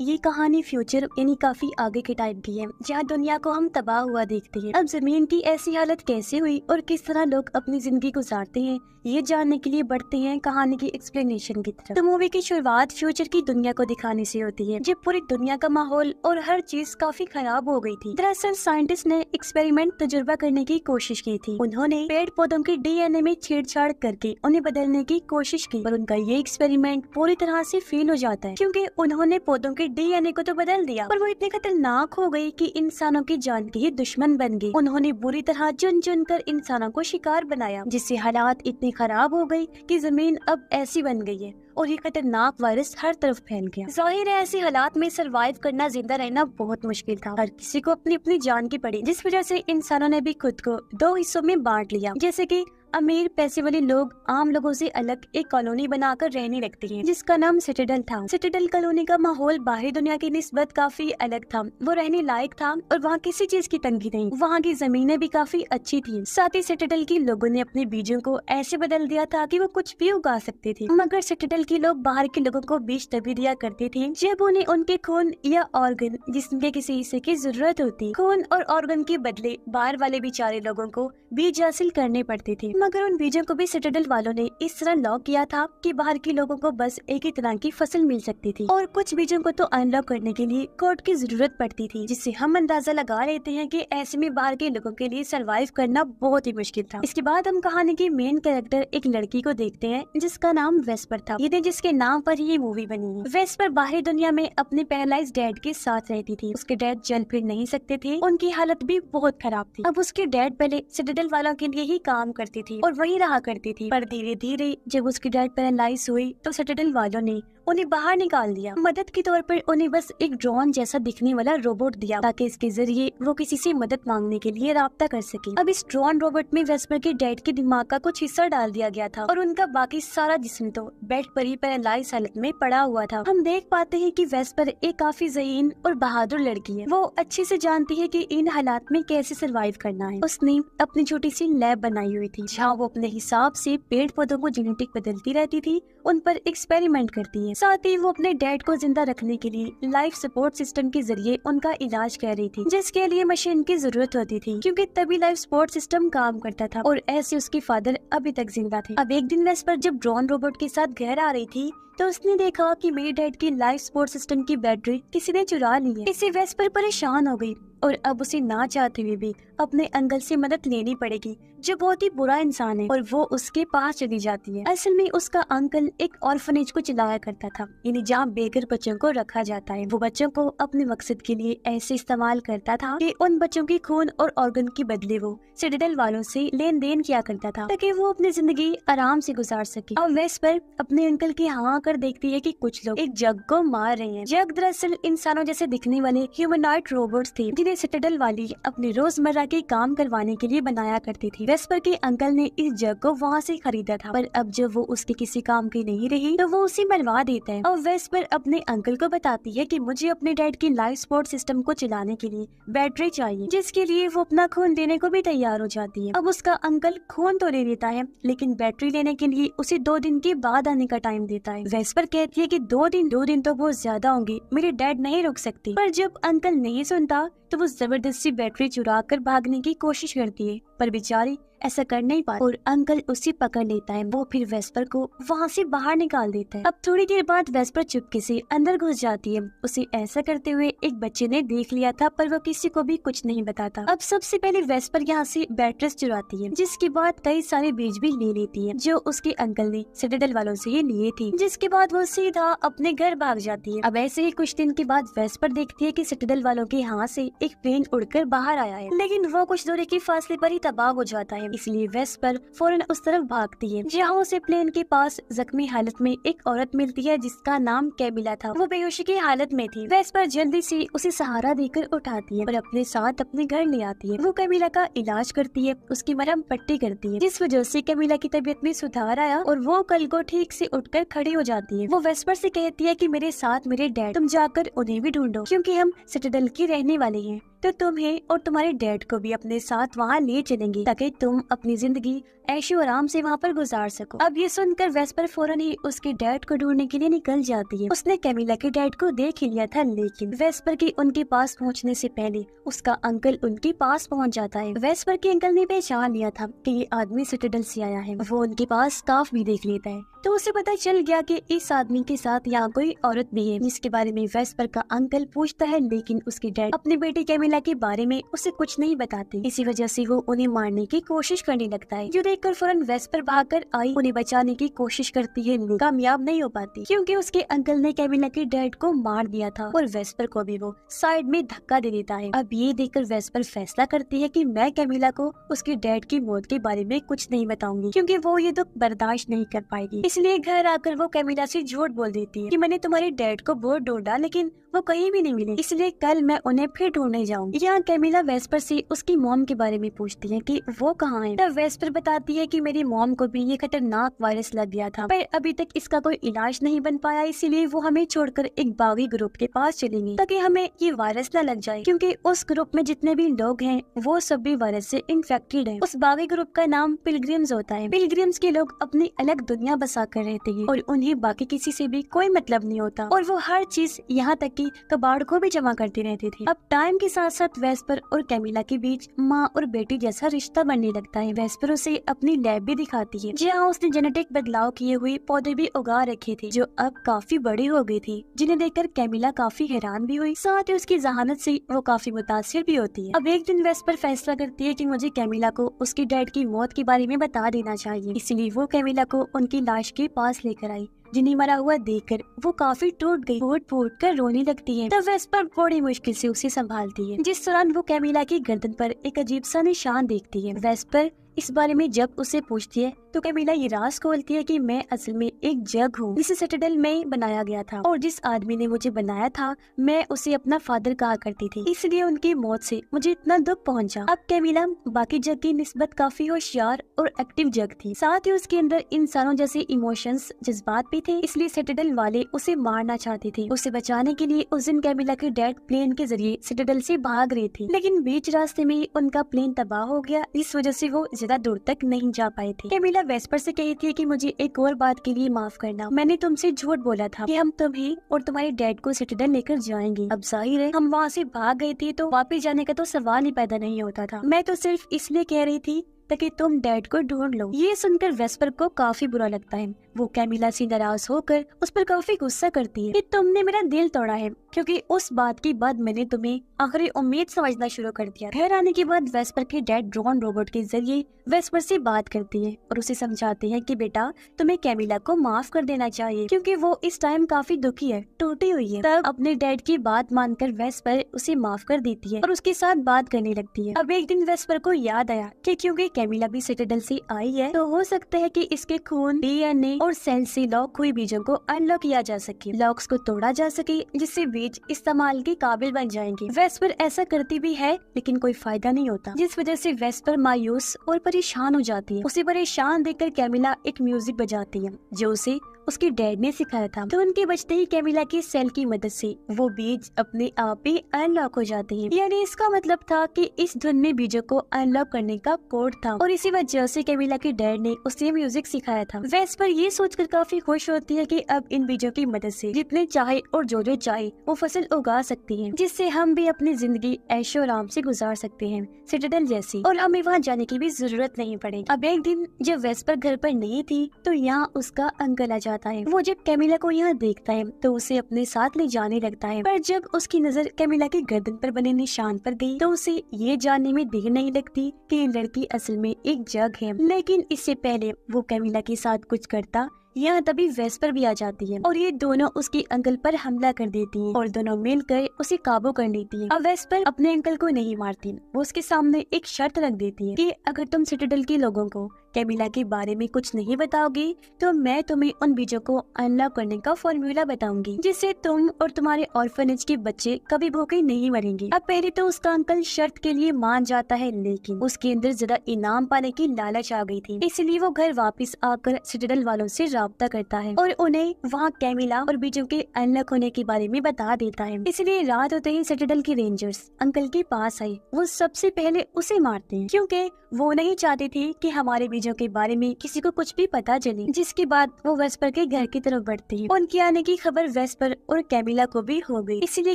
ये कहानी फ्यूचर यानी काफी आगे के टाइम की है, जहाँ दुनिया को हम तबाह हुआ देखते हैं। अब जमीन की ऐसी हालत कैसे हुई और किस तरह लोग अपनी जिंदगी गुजारते हैं, ये जानने के लिए बढ़ते हैं कहानी की एक्सप्लेनेशन की तरफ। तो मूवी की शुरुआत फ्यूचर की दुनिया को दिखाने से होती है, जब पूरी दुनिया का माहौल और हर चीज काफी खराब हो गई थी। दरअसल साइंटिस्ट ने एक्सपेरिमेंट तजुर्बा करने की कोशिश की थी। उन्होंने पेड़ पौधों के डीएनए में छेड़छाड़ करके उन्हें बदलने की कोशिश की, पर उनका ये एक्सपेरिमेंट पूरी तरह से फेल हो जाता है, क्योंकि उन्होंने पौधों के डीएनए को तो बदल दिया, पर वो इतने खतरनाक हो गई कि इंसानों की जान के ही दुश्मन बन गई। उन्होंने बुरी तरह चुन चुन कर इंसानों को शिकार बनाया, जिससे हालात इतनी खराब हो गई कि जमीन अब ऐसी बन गई है और ये खतरनाक वायरस हर तरफ फैल गया। जाहिर है ऐसी हालात में सरवाइव करना, जिंदा रहना बहुत मुश्किल था। हर किसी को अपनी अपनी जान की पड़ी, जिस वजह से इंसानों ने भी खुद को दो हिस्सों में बांट लिया। जैसे कि अमीर पैसे वाले लोग आम लोगों से अलग एक कॉलोनी बनाकर रहने लगते हैं, जिसका नाम सिटाडेल था। सिटाडेल कॉलोनी का माहौल बाहरी दुनिया की निस्बत काफी अलग था, वो रहने लायक था और वहाँ किसी चीज की तंगी नहीं। वहाँ की जमीनें भी काफी अच्छी थी। साथ ही सिटाडेल के लोगों ने अपने बीजों को ऐसे बदल दिया था कि वो कुछ भी उगा सकते थे। मगर सिटाडेल के लोग बाहर के लोगों को बीज तभी दिया करते थे जब उन्हें उनके खून या ऑर्गन, जिसमें किसी हिस्से की जरूरत होती, खून और ऑर्गन के बदले बाहर वाले बेचारे लोगों को बीज हासिल करने पड़ते थे। मगर उन बीजों को भी सिटाडेल वालों ने इस तरह लॉक किया था कि बाहर के लोगों को बस एक ही तरह की फसल मिल सकती थी, और कुछ बीजों को तो अनलॉक करने के लिए कोड की जरूरत पड़ती थी, जिससे हम अंदाजा लगा लेते हैं कि ऐसे में बाहर के लोगों के लिए सरवाइव करना बहुत ही मुश्किल था। इसके बाद हम कहानी की मेन कैरेक्टर एक लड़की को देखते हैं, जिसका नाम वेस्पर था, जिसके नाम पर ये मूवी बनी है। वेस्पर बाहरी दुनिया में अपने पैरालाइज्ड डैड के साथ रहती थी। उसके डैड चल फिर नहीं सकते थे, उनकी हालत भी बहुत खराब थी। अब उसके डैड पहले सिटाडेल वालों के लिए ही काम करती थी और वही रहा करती थी, पर धीरे धीरे जब उसकी डैड पैरालाइज हुई तो सिटाडेल वालों ने उन्हें बाहर निकाल दिया। मदद के तौर पर उन्हें बस एक ड्रोन जैसा दिखने वाला रोबोट दिया, ताकि इसके जरिए वो किसी से मदद मांगने के लिए राब्ता कर सके। अब इस ड्रोन रोबोट में वेस्पर के डैड के दिमाग का कुछ हिस्सा डाल दिया गया था और उनका बाकी सारा जिस्म तो बेड पर ही पैरालाइज हालत में पड़ा हुआ था। हम देख पाते हैं कि वेस्पर एक काफी ज़हीन और बहादुर लड़की है। वो अच्छे से जानती है कि इन हालात में कैसे सरवाइव करना है। उसने अपनी छोटी सी लैब बनाई हुई थी, जहाँ वो अपने हिसाब से पेड़ पौधों को जेनेटिक बदलती रहती थी, उन पर एक्सपेरिमेंट करती है। साथ ही वो अपने डैड को जिंदा रखने के लिए लाइफ सपोर्ट सिस्टम के जरिए उनका इलाज कर रही थी, जिसके लिए मशीन की जरूरत होती थी, क्योंकि तभी लाइफ सपोर्ट सिस्टम काम करता था। और ऐसे उसके फादर अभी तक जिंदा थे। अब एक दिन वेस्पर जब ड्रोन रोबोट के साथ घर आ रही थी, तो उसने देखा कि मेरे डैड की लाइफ सपोर्ट सिस्टम की बैटरी किसी ने चुरा ली है। इससे वेस्पर परेशान हो गई और अब उसे ना चाहते हुए भी अपने अंकल से मदद लेनी पड़ेगी, जो बहुत ही बुरा इंसान है, और वो उसके पास चली जाती है। असल में उसका अंकल एक ऑर्फनेज को चलाया करता था, यानी जहाँ बेघर बच्चों को रखा जाता है। वो बच्चों को अपने मकसद के लिए ऐसे इस्तेमाल करता था कि उन बच्चों की खून और ऑर्गन के बदले वो सिटाडेल वालों से लेन देन किया करता था, ताकि वो अपनी जिंदगी आराम से गुजार सके। और वेस्पर अपने अंकल की हाँ कर देखती है कि कुछ लोग एक जग को मार रहे हैं। जग दरअसल इंसानों जैसे दिखने वाले ह्यूमनॉइड रोबोट्स थे, जिन्हें सिटाडेल वाली अपने रोजमर्रा के काम करवाने के लिए बनाया करती थी। वेस्पर के अंकल ने इस जग को वहाँ से खरीदा था, पर अब जब वो उसके किसी काम की नहीं रही तो वो उसे मरवा देता है। और वेस्पर अपने अंकल को बताती है कि मुझे अपने डैड की लाइफ सपोर्ट सिस्टम को चलाने के लिए बैटरी चाहिए, जिसके लिए वो अपना खून देने को भी तैयार हो जाती है। अब उसका अंकल खून तो ले लेता है, लेकिन बैटरी लेने के लिए उसे 2 दिन के बाद आने का टाइम देता है। वेस्पर कहती है कि 2 दिन तो बहुत ज्यादा होंगे, मेरे डैड नहीं रुक सकते। पर जब अंकल नहीं सुनता तो वो जबरदस्ती बैटरी चुरा कर भागने की कोशिश करती है, पर बेचारी ऐसा कर नहीं पाती और अंकल उसे पकड़ लेता है। वो फिर वेस्पर को वहाँ से बाहर निकाल देता है। अब थोड़ी देर बाद वेस्पर चुपके से अंदर घुस जाती है। उसे ऐसा करते हुए एक बच्चे ने देख लिया था, पर वो किसी को भी कुछ नहीं बताता। अब सबसे पहले वेस्पर यहाँ से बैटरीज चुराती है, जिसके बाद कई सारे बीज भी ले लेती है, जो उसके अंकल ने सिटाडेल वालों से ये लिए थे। जिसके बाद वो सीधा अपने घर भाग जाती है। अब ऐसे ही कुछ दिन के बाद वेस्पर देखती है कि सिटाडेल वालों के हाथ से एक प्लेन उड़कर बाहर आया है, लेकिन वो कुछ दूरी के फासले पर ही तबाह हो जाता है। इसलिए वेस्पर फौरन उस तरफ भागती है, जहाँ उसे प्लेन के पास जख्मी हालत में एक औरत मिलती है, जिसका नाम कैमिला था। वो बेहोशी की हालत में थी। वेस्पर जल्दी से उसे सहारा देकर उठाती है और अपने साथ अपने घर ले आती है। वो कैमिला का इलाज करती है, उसकी मरहम पट्टी करती है, जिस वजह से कैमिला की तबीयत में सुधार आया और वो कल को ठीक से उठकर खड़ी हो जाती है। वो वेस्पर से कहती है कि मेरे साथ मेरे डैड, तुम जाकर उन्हें भी ढूंढो, क्योंकि हम सिटाडेल के रहने वाले हैं। तो तुम्हें और तुम्हारे डैड को भी अपने साथ वहाँ ले चलेंगे ताकि तुम अपनी जिंदगी ऐशो आराम से वहाँ पर गुजार सको। अब ये सुनकर वेस्पर फौरन ही उसके डैड को ढूंढने के लिए निकल जाती है। उसने कैमिला के डैड को देख ही लिया था, लेकिन वेस्पर के उनके पास पहुँचने से पहले उसका अंकल उनके पास पहुँच जाता है। वेस्पर के अंकल ने पहचान लिया था कि ये आदमी सिटाडेल से आया है। वो उनके पास स्कार्फ भी देख लेता है तो उसे पता चल गया कि इस आदमी के साथ यहाँ कोई औरत भी है, जिसके बारे में वेस्पर का अंकल पूछता है, लेकिन उसके डैड अपनी बेटी कैमिला के बारे में उसे कुछ नहीं बताते। इसी वजह से वो उन्हें मारने की कोशिश करने लगता है। जो देखकर फौरन वेस्पर भागकर आई उन्हें बचाने की कोशिश करती है, लेकिन कामयाब नहीं हो पाती क्योंकि उसके अंकल ने कैमिला के डैड को मार दिया था और वेस्पर को भी वो साइड में धक्का दे देता है। अब ये देखकर वेस्पर फैसला करती है कि मैं कैमिला को उसके डैड की मौत के बारे में कुछ नहीं बताऊंगी क्योंकि वो ये दुख बर्दाश्त नहीं कर पाएगी। इसलिए घर आकर वो कैमिला से झूठ बोल देती है कि मैंने तुम्हारे डैड को बहुत ढूंढा लेकिन वो कहीं भी नहीं मिले, इसलिए कल मैं उन्हें फिर ढूंढने जाऊंगी। यहाँ कैमिला वेस्पर से उसकी मॉम के बारे में पूछती है कि वो कहाँ है। तब वेस्पर बताती है कि मेरी मॉम को भी ये खतरनाक वायरस लग गया था पर अभी तक इसका कोई इलाज नहीं बन पाया, इसीलिए वो हमें छोड़कर एक बागी ग्रुप के पास चलेंगी ताकि हमें ये वायरस न लग जाए क्योंकि उस ग्रुप में जितने भी लोग हैं वो सब भी वायरस से इन्फेक्टेड हैं। उस बागी ग्रुप का नाम पिलग्रिम्स होता है। पिलग्रिम्स के लोग अपनी अलग दुनिया बसा कर रहते हैं और उन्हें बाकी किसी से भी कोई मतलब नहीं होता और वो हर चीज यहाँ तक कि कबाड़ को भी जमा करते रहते थे। अब टाइम के साथ साथ वेस्पर और कैमिला के बीच माँ और बेटी जैसा रिश्ता बनने लगता है। वेस्पर उसे अपनी लैब भी दिखाती है जहाँ उसने जेनेटिक बदलाव किए हुए पौधे भी उगा रखे थे जो अब काफी बड़ी हो गई थी, जिन्हें देखकर कैमिला काफी हैरान भी हुई, साथ ही उसकी जहानत से वो काफी मुतासिर भी होती है। अब एक दिन वेस्पर फैसला करती है कि मुझे कैमिला को उसके डैड की मौत के बारे में बता देना चाहिए, इसलिए वो कैमिला को उनकी लाश के पास लेकर आई जिन्हें मरा हुआ देखकर वो काफी टूट गई, फूट फूट कर रोने लगती है। तब वेस्पर बड़ी मुश्किल से उसे संभालती है। जिस दौरान वो कैमिला की गर्दन पर एक अजीब सा निशान देखती है। वेस्पर इस बारे में जब उसे पूछती है तो कैमिला ये राज खोलती है कि मैं असल में एक जग हूँ जिसे सिटाडेल में बनाया गया था और जिस आदमी ने मुझे बनाया था मैं उसे अपना फादर कहा करती थी, इसलिए उनकी मौत से मुझे इतना दुख पहुंचा। अब कैमिला बाकी जग की निस्बत काफी होशियार और एक्टिव जग थी, साथ ही उसके अंदर इंसानों जैसे इमोशंस जज्बात भी थे, इसलिए सिटाडेल वाले उसे मारना चाहते थे। उसे बचाने के लिए उस दिन कैमिला के डैड प्लेन के जरिए सिटाडेल से भाग रहे थे, लेकिन बीच रास्ते में उनका प्लेन तबाह हो गया, इस वजह से वो ज्यादा दूर तक नहीं जा पाए थे। कैमिला वेस्पर से कही थी कि मुझे एक और बात के लिए माफ करना, मैंने तुमसे झूठ बोला था कि हम तुम्हें और तुम्हारे डैड को सिटाडेल लेकर जाएंगे। अब जाहिर है हम वहाँ से भाग गए थे तो वापस जाने का तो सवाल ही पैदा नहीं होता था, मैं तो सिर्फ इसलिए कह रही थी ताकि तुम डैड को ढूंढ लो। ये सुनकर वेस्पर को काफी बुरा लगता है। वो कैमिला से नाराज होकर उस पर काफी गुस्सा करती है कि तुमने मेरा दिल तोड़ा है क्योंकि उस बात के बाद मैंने तुम्हें आखिरी उम्मीद समझना शुरू कर दिया। घर आने के बाद वेस्पर के डैड ड्रोन रोबोट के जरिए वेस्पर से बात करती है और उसे समझाते हैं कि बेटा तुम्हें कैमिला को माफ कर देना चाहिए क्योंकि वो इस टाइम काफी दुखी है, टूटी हुई है। तब अपने डैड की बात मानकर वेस्पर उसे माफ कर देती है और उसके साथ बात करने लगती है। अब एक दिन वेस्पर को याद आया कि क्योंकि कैमिला भी सिटाडेल से आई है तो हो सकता है कि इसके खून, डीएनए और सेल से लॉक हुए बीजों को अनलॉक किया जा सके, लॉक्स को तोड़ा जा सके जिससे बीज इस्तेमाल के काबिल बन जाएंगे। वेस्पर ऐसा करती भी है लेकिन कोई फायदा नहीं होता, जिस वजह से वेस्पर मायूस और परेशान हो जाती है। उसे परेशान देखकर कैमिला एक म्यूजिक बजाती है जो उसे उसके डैड ने सिखाया था। तो उनके बचते ही कैमिला की सेल की मदद से वो बीज अपने आप ही अनलॉक हो जाते हैं। यानी इसका मतलब था कि इस धुन में बीजों को अनलॉक करने का कोड था और इसी वजह से कैमिला के डैड ने उसे म्यूजिक सिखाया था। वेस्पर ये सोचकर काफी खुश होती है कि अब इन बीजों की मदद से जितने चाहे और जो जो चाहे वो फसल उगा सकती है, जिससे हम भी अपनी जिंदगी ऐशो आराम से गुजार सकते हैं सिटाडेल जैसी, और हमें वहाँ जाने की भी जरूरत नहीं पड़ेगी। अब एक दिन जब वेस्पर घर पर नहीं थी तो यहाँ उसका अंकल आ जाता है। वो जब कैमिला को यहाँ देखता है तो उसे अपने साथ ले जाने लगता है, पर जब उसकी नजर कैमिला की गर्दन पर बने निशान पर गई तो उसे ये जानने में देर नहीं लगती कि ये लड़की असल में एक जग है। लेकिन इससे पहले वो कैमिला के साथ कुछ करता यहाँ तभी वेस्पर भी आ जाती है और ये दोनों उसके अंकल पर हमला कर देती हैं और दोनों मिलकर उसे काबू कर लेती हैं। अब वेस्पर अपने अंकल को नहीं मारती, वो उसके सामने एक शर्त रख देती है कि अगर तुम सिटाडेल के लोगों को कैमिला के बारे में कुछ नहीं बताओगी तो मैं तुम्हें उन बीजों को अनलॉक करने का फॉर्मूला बताऊंगी, जिससे तुम और तुम्हारे ऑर्फनेज के बच्चे कभी भूखे नहीं मरेंगे। अब पहले तो उसका अंकल शर्त के लिए मान जाता है, लेकिन उसके अंदर जरा इनाम पाने की लालच आ गई थी, इसलिए वो घर वापस आकर सिटाडेल वालों से राब्ता करता है और उन्हें वहाँ कैमिला और बीजों के अनलॉक होने के बारे में बता देता है। इसलिए रात होते ही सिटाडेल के रेंजर्स अंकल के पास आए। वो सबसे पहले उसे मारते हैं, क्योंकि वो नहीं चाहते थे कि हमारे बीजों के बारे में किसी को कुछ भी पता चले। जिसके बाद वो वेस्पर के घर की तरफ बढ़ते हैं। उनके आने की खबर वेस्पर और कैमिला को भी हो गई, इसलिए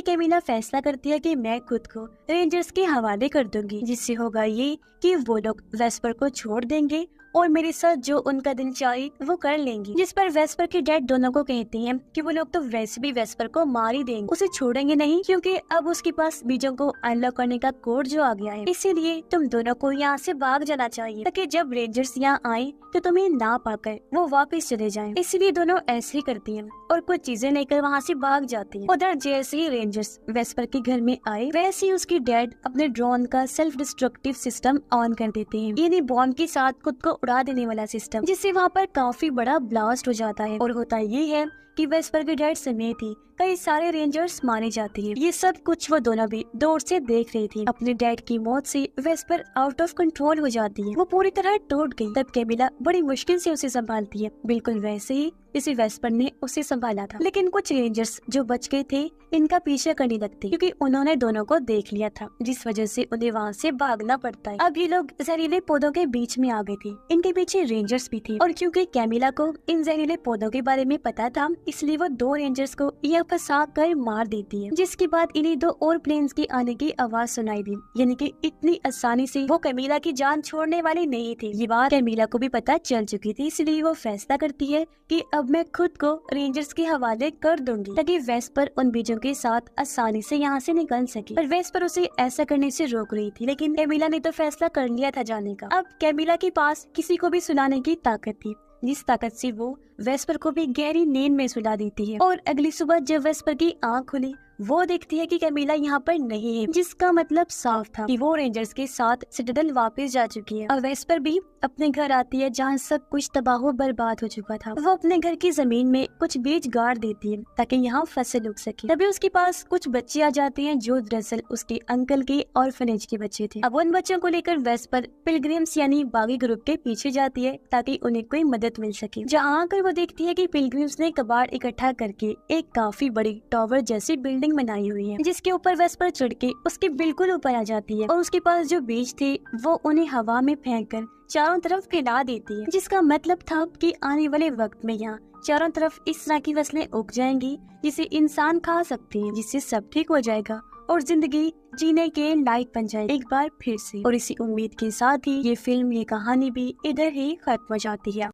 कैमिला फैसला करती है कि मैं खुद को रेंजर्स के हवाले कर दूंगी, जिससे होगा ये कि वो लोग वेस्पर को छोड़ देंगे और मेरे साथ जो उनका दिल चाहे वो कर लेंगी। जिस पर वेस्पर के डैड दोनों को कहते हैं कि वो लोग तो वैसे भी वेस्पर को मार ही देंगे, उसे छोड़ेंगे नहीं, क्योंकि अब उसके पास बीजों को अनलॉक करने का कोड जो आ गया है। इसीलिए तुम दोनों को यहाँ से भाग जाना चाहिए, ताकि जब रेंजर्स यहाँ आए तो तुम्हें ना पाकर वो वापस चले जाएं। इसलिए दोनों ऐसे ही करती हैं और कुछ चीजें लेकर वहाँ से भाग जाती हैं। उधर जैसे ही रेंजर्स वेस्पर के घर में आए, वैसे ही उसके डैड अपने ड्रोन का सेल्फ डिस्ट्रक्टिव सिस्टम ऑन कर देते हैं, यानी बॉम्ब के साथ खुद को उड़ा देने वाला सिस्टम, जिससे वहाँ पर काफी बड़ा ब्लास्ट हो जाता है। और होता ये है कि वेस्पर के डैड समेत ही कई सारे रेंजर्स मारे जाते हैं। ये सब कुछ वो दोनों भी दूर से देख रही थी। अपने डैड की मौत से वेस्पर आउट ऑफ कंट्रोल हो जाती है, वो पूरी तरह टूट गई। तब कैमिला बड़ी मुश्किल से उसे संभालती है, बिल्कुल वैसे ही जैसे वेस्पर ने उसे संभाला था। लेकिन कुछ रेंजर्स जो बच गए थे इनका पीछा करने लगते, क्योंकि उन्होंने दोनों को देख लिया था, जिस वजह से उन्हें वहाँ से भागना पड़ता है। अब ये लोग जहरीले पौधों के बीच में आ गए थे। इनके पीछे रेंजर्स भी थे, और क्योंकि कैमिला को इन जहरीले पौधों के बारे में पता था, इसलिए वो दो रेंजर्स को यह फंसा कर मार देती है। जिसके बाद इन्हें दो और प्लेन्स के आने की आवाज सुनाई दी, यानी कि इतनी आसानी से वो कैमिला की जान छोड़ने वाली नहीं थी। ये बात कैमिला को भी पता चल चुकी थी, इसलिए वो फैसला करती है कि अब मैं खुद को रेंजर्स के हवाले कर दूंगी, ताकि वेस्पर उन बीजों के साथ आसानी से यहाँ से निकल सके। पर वेस्पर उसे ऐसा करने से रोक रही थी, लेकिन कैमिला ने तो फैसला कर लिया था जाने का। अब कैमिला के पास किसी को भी सुनाने की ताकत थी, जिस ताकत से वो वेस्पर को भी गहरी नींद में सुला देती है। और अगली सुबह जब वेस्पर की आँख खुली, वो देखती है कि कैमिला यहाँ पर नहीं है, जिसका मतलब साफ था कि वो रेंजर्स के साथ सिटाडेल वापस जा चुकी है। और वेस्पर भी अपने घर आती है, जहाँ सब कुछ तबाह बर्बाद हो चुका था। वो अपने घर की जमीन में कुछ बीज गाड़ देती है ताकि यहाँ फसल उग सके। तभी उसके पास कुछ बच्चे आ जाते हैं, जो दरअसल उसके अंकल के ऑर्फनेज के बच्चे थे। अब उन बच्चों को लेकर वेस्पर पिलग्रिम्स यानी बागी ग्रुप के पीछे जाती है, ताकि उन्हें कोई मदद मिल सके। जहाँ आकर वो देखती है कि पिलग्रिम्स ने कबाड़ इकट्ठा करके एक काफी बड़ी टावर जैसी बिल्डिंग बनाई हुई है, जिसके ऊपर वेस्पर चढ़ के उसके बिल्कुल ऊपर आ जाती है। और उसके पास जो बीज थे वो उन्हें हवा में फेंककर चारों तरफ फैला देती है, जिसका मतलब था कि आने वाले वक्त में यहाँ चारों तरफ इस तरह की फसलें उग जाएंगी जिसे इंसान खा सकते हैं, जिससे सब ठीक हो जाएगा और जिंदगी जीने के लायक बन जाएगी एक बार फिर से। और इसी उम्मीद के साथ ही ये फिल्म, ये कहानी भी इधर ही खत्म हो जाती है।